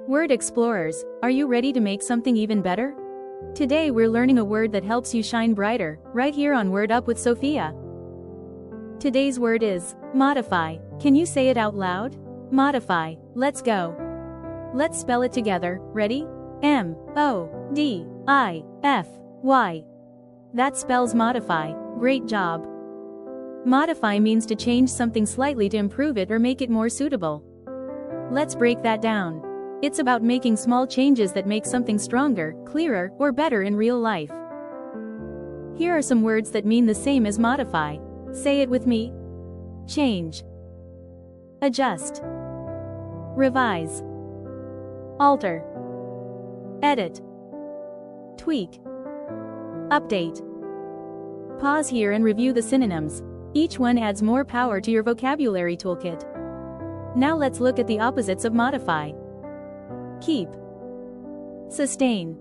Word explorers, are you ready to make something even better? Today we're learning a word that helps you shine brighter, right here on Word Up with Sophia. Today's word is modify. Can you say it out loud? Modify. Let's go. Let's spell it together. Ready? M-O-D-I-F-Y. That spells modify. Great job. Modify means to change something slightly to improve it or make it more suitable. Let's break that down. It's about making small changes that make something stronger, clearer, or better in real life. Here are some words that mean the same as modify. Say it with me. Change. Adjust. Revise. Alter. Edit. Tweak. Update. Pause here and review the synonyms. Each one adds more power to your vocabulary toolkit. Now let's look at the opposites of modify. Keep. Sustain.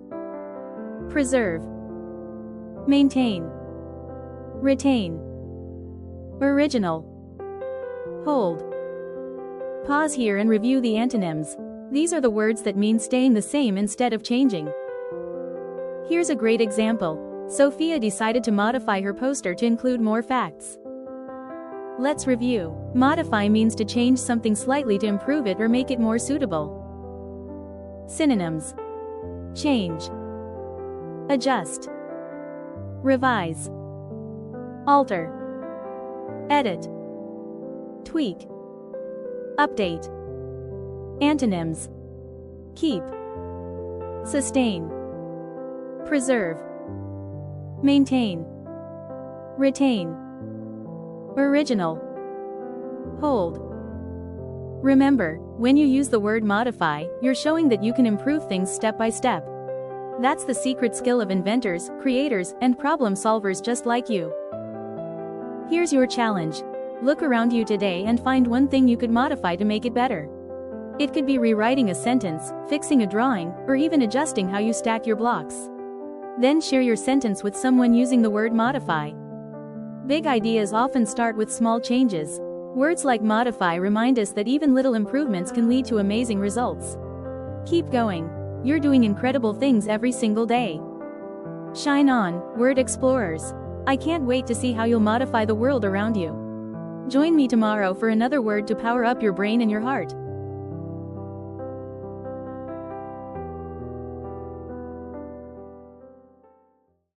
Preserve. Maintain. Retain. Original. Hold. Pause here and review the antonyms. These are the words that mean staying the same instead of changing. Here's a great example. Sofia decided to modify her poster to include more facts. Let's review. Modify means to change something slightly to improve it or make it more suitable. Synonyms. Change. Adjust. Revise. Alter. Edit. Tweak. Update. Antonyms. Keep. Sustain. Preserve. Maintain. Retain. Original. Hold. Remember, when you use the word modify, you're showing that you can improve things step by step. That's the secret skill of inventors, creators, and problem solvers just like you. Here's your challenge. Look around you today and find one thing you could modify to make it better. It could be rewriting a sentence, fixing a drawing, or even adjusting how you stack your blocks. Then share your sentence with someone using the word modify. Big ideas often start with small changes. Words like modify remind us that even little improvements can lead to amazing results. Keep going. You're doing incredible things every single day. Shine on, word explorers. I can't wait to see how you'll modify the world around you. Join me tomorrow for another word to power up your brain and your heart.